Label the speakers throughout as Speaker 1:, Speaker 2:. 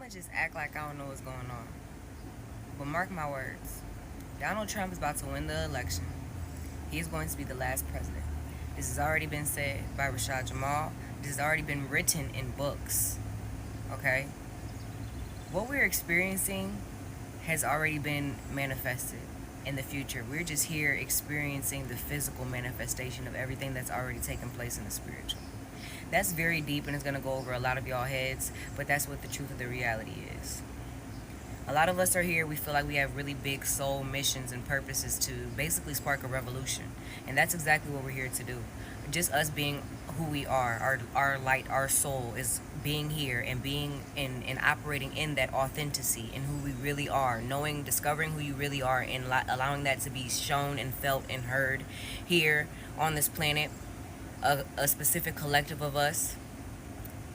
Speaker 1: I'ma just act like I don't know what's going on. But mark my words, Donald Trump is about to win the election. He is going to be the last president. This has already been said by Rashad Jamal. This has already been written in books. Okay? What we're experiencing has already been manifested in the future. We're just here experiencing the physical manifestation of everything that's already taken place in the spiritual. That's very deep and it's going to go over a lot of y'all heads, but that's what the truth of the reality is. A lot of us are here, we feel like we have really big soul missions and purposes to basically spark a revolution. And that's exactly what we're here to do. Just us being who we are, our light, our soul is being here and being in and operating in that authenticity in who we really are, knowing, discovering who you really are, and allowing that to be shown and felt and heard here on this planet. A specific collective of us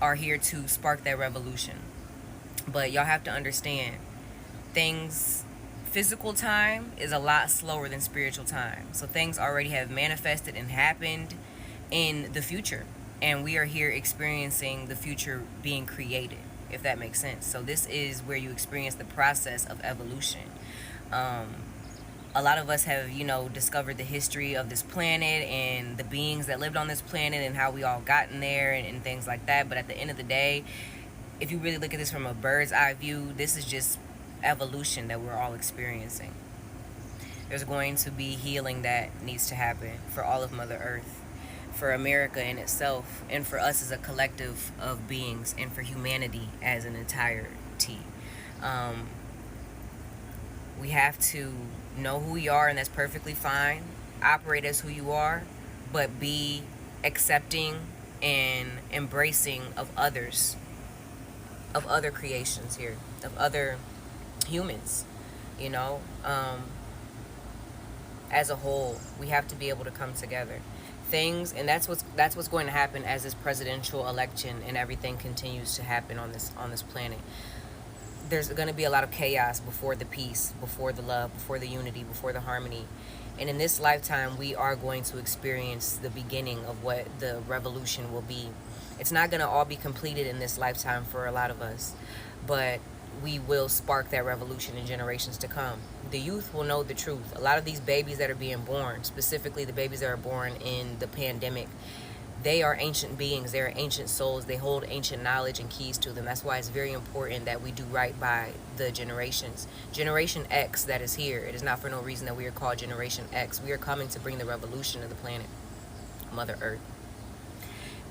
Speaker 1: are here to spark that revolution. But y'all have to understand, things, physical time is a lot slower than spiritual time. So things already have manifested and happened in the future, and we are here experiencing the future being created, if that makes sense. So this is where you experience the process of evolution. A lot of us have, discovered the history of this planet and the beings that lived on this planet and how we all gotten there, and things like that. But at the end of the day, if you really look at this from a bird's eye view, this is just evolution that we're all experiencing. There's going to be healing that needs to happen for all of Mother Earth, for America in itself, and for us as a collective of beings, and for humanity as an entirety. We have to know who we are, and that's perfectly fine. Operate as who you are, but be accepting and embracing of others, of other creations here, of other humans, as a whole. We have to be able to come together. And that's what's going to happen as this presidential election and everything continues to happen on this planet. There's going to be a lot of chaos before the peace, before the love, before the unity, before the harmony. And in this lifetime, we are going to experience the beginning of what the revolution will be. It's not going to all be completed in this lifetime for a lot of us, but we will spark that revolution in generations to come. The youth will know the truth. A lot of these babies that are being born, specifically the babies that are born in the pandemic, they are ancient beings. They are ancient souls. They hold ancient knowledge and keys to them. That's why it's very important that we do right by the generations. Generation X that is here, it is not for no reason that we are called Generation X. We are coming to bring the revolution to the planet, Mother Earth.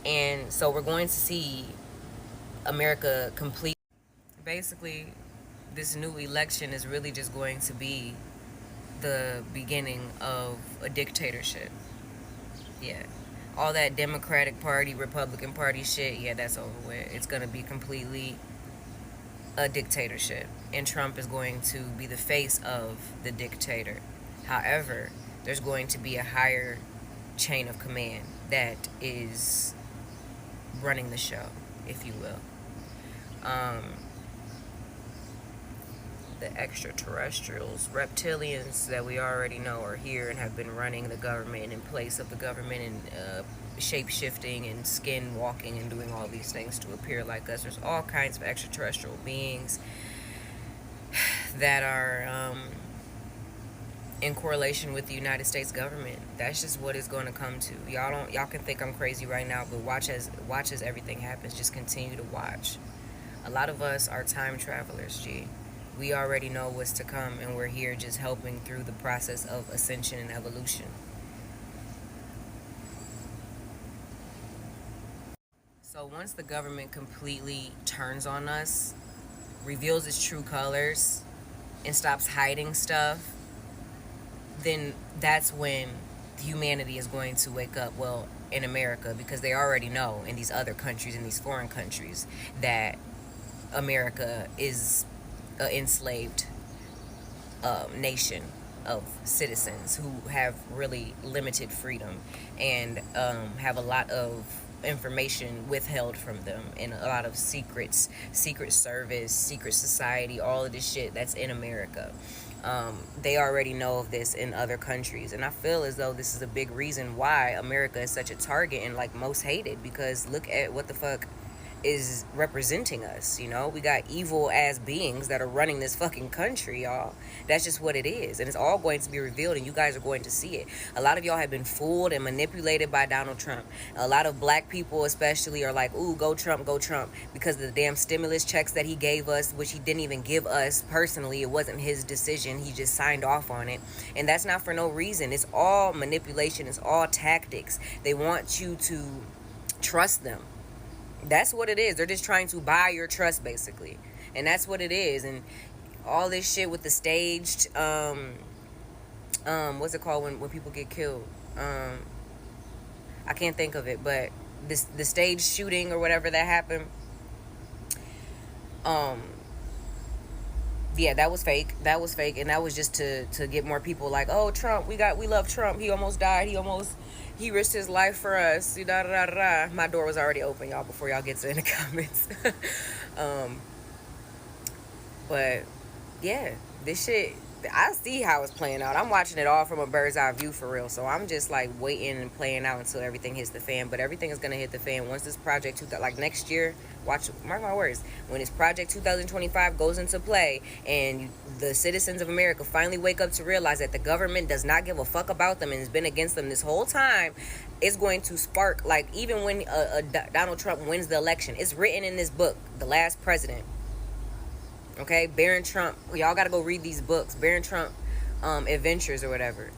Speaker 1: And so we're going to see America complete. Basically, this new election is really just going to be the beginning of a dictatorship. Yeah. All that Democratic Party, Republican Party shit, yeah, that's over with. It's going to be completely a dictatorship. And Trump is going to be the face of the dictator. However, there's going to be a higher chain of command that is running the show, if you will. The extraterrestrials, reptilians that we already know are here and have been running the government in place of the government, and shape-shifting and skin walking and doing all these things to appear like us. There's all kinds of extraterrestrial beings that are in correlation with the United States government. That's just what it's going to come to. Y'all can think I'm crazy right now, but watch as everything happens. Just continue to watch. A lot of us are time travelers, G. We already know what's to come, and we're here just helping through the process of ascension and evolution. So once the government completely turns on us, reveals its true colors, and stops hiding stuff, then that's when humanity is going to wake up. Well, in America, because they already know in these other countries, in these foreign countries, that America is an enslaved nation of citizens who have really limited freedom and have a lot of information withheld from them, and a lot of secrets, secret service, secret society, all of this shit that's in America. They already know of this in other countries, and I feel as though this is a big reason why America is such a target and like most hated, because look at what the fuck is representing us. You know, we got evil ass beings that are running this fucking country, y'all. That's just what it is, and it's all going to be revealed, and you guys are going to see it. A lot of y'all have been fooled and manipulated by Donald Trump. A lot of black people especially are like, ooh, go Trump, because of the damn stimulus checks that he gave us, which he didn't even give us personally. It wasn't his decision. He just signed off on it, and that's not for no reason. It's all manipulation. It's all tactics. They want you to trust them. That's what it is. They're just trying to buy your trust, basically. And that's what it is. And all this shit with the staged, what's it called when people get killed? I can't think of it, but the stage shooting or whatever that happened. Yeah, that was fake. And that was just to get more people like, oh, Trump, we love Trump. He almost died. He risked his life for us. My door was already open, y'all, before y'all get to in the comments. But yeah, this shit, I see how it's playing out. I'm watching it all from a bird's eye view for real. So I'm just like waiting and playing out until everything hits the fan. But everything is gonna hit the fan once this project like next year. Mark my words. When this project 2025 goes into play, and the citizens of America finally wake up to realize that the government does not give a fuck about them and has been against them this whole time, it's going to spark, like, even when Donald Trump wins the election, it's written in this book, The Last President. Okay, Barron Trump. Y'all got to go read these books. Barron Trump Adventures or whatever.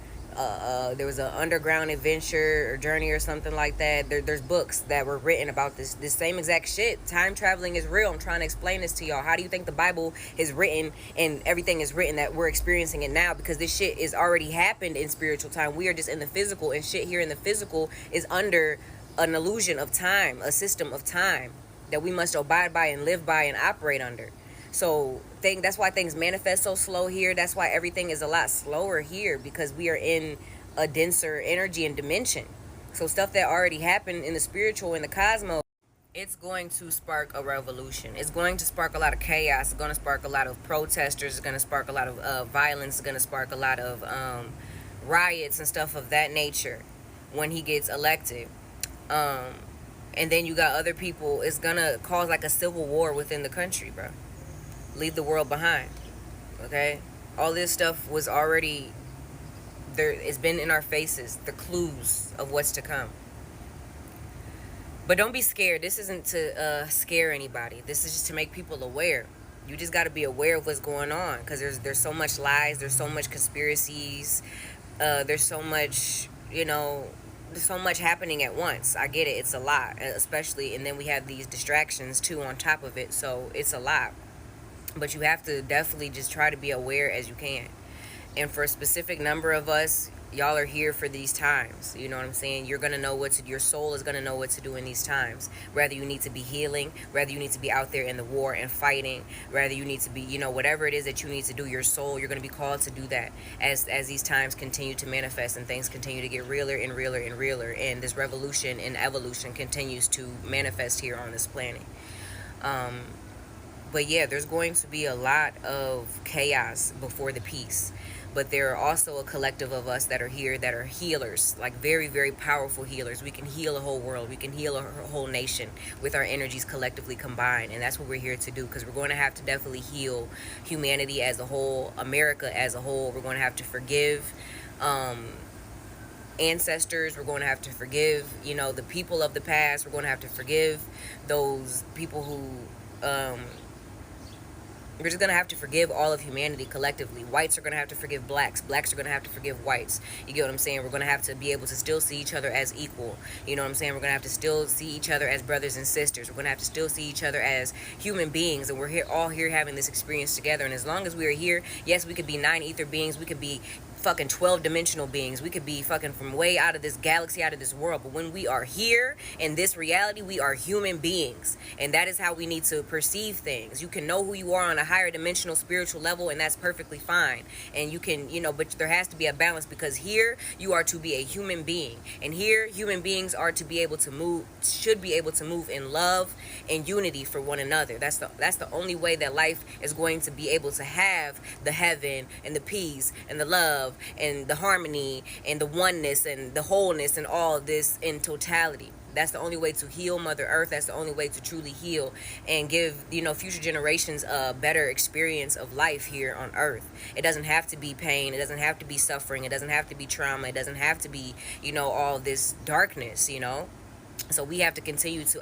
Speaker 1: There was an underground adventure or journey or something like that. There's books that were written about this same exact shit. Time traveling is real. I'm trying to explain this to y'all. How do you think the Bible is written and everything is written that we're experiencing it now? Because this shit is already happened in spiritual time. We are just in the physical, and shit here in the physical is under an illusion of time, a system of time that we must abide by and live by and operate under. So that's why things manifest so slow here. That's why everything is a lot slower here, because we are in a denser energy and dimension. So stuff that already happened in the spiritual, in the cosmos, it's going to spark a revolution. It's going to spark a lot of chaos. It's going to spark a lot of protesters. It's going to spark a lot of violence. It's going to spark a lot of riots and stuff of that nature when he gets elected. And then you got other people. It's going to cause like a civil war within the country, bro. Leave the world behind. Okay, all this stuff was already there. It's been in our faces, the clues of what's to come. But don't be scared. This isn't to scare anybody. This is just to make people aware. You just got to be aware of what's going on, because there's so much lies, there's so much conspiracies, there's so much, there's so much happening at once. I get it, it's a lot, especially, and then we have these distractions too on top of it, so it's a lot. But you have to definitely just try to be aware as you can. And for a specific number of us, y'all are here for these times. You know what I'm saying? You're going to know your soul is going to know what to do in these times. Whether you need to be healing, whether you need to be out there in the war and fighting, whether you need to be, whatever it is that you need to do, your soul, you're going to be called to do that as these times continue to manifest and things continue to get realer and realer and realer. And this revolution and evolution continues to manifest here on this planet. But yeah, there's going to be a lot of chaos before the peace. But there are also a collective of us that are here that are healers, like very, very powerful healers. We can heal a whole world. We can heal a whole nation with our energies collectively combined. And that's what we're here to do, because we're going to have to definitely heal humanity as a whole, America as a whole. We're going to have to forgive ancestors. We're going to have to forgive, the people of the past. We're going to have to forgive those people who... we're just going to have to forgive all of humanity collectively. Whites are going to have to forgive blacks. Blacks are going to have to forgive whites. You get what I'm saying? We're going to have to be able to still see each other as equal. You know what I'm saying? We're going to have to still see each other as brothers and sisters. We're going to have to still see each other as human beings. And we're all here having this experience together. And as long as we are here, yes, we could be 9 ether beings. We could be fucking 12-dimensional beings. We could be fucking from way out of this galaxy, out of this world. But when we are here in this reality, we are human beings. And that is how we need to perceive things. You can know who you are on a higher dimensional spiritual level, and that's perfectly fine. And you can, but there has to be a balance, because here you are to be a human being. And here human beings are to be able to should be able to move in love and unity for one another. That's the only way that life is going to be able to have the heaven and the peace and the love and the harmony and the oneness and the wholeness and all of this in totality. That's the only way to heal Mother Earth. That's the only way to truly heal and give, future generations a better experience of life here on Earth. It doesn't have to be pain. It doesn't have to be suffering. It doesn't have to be trauma. It doesn't have to be, all this darkness, So we have to continue to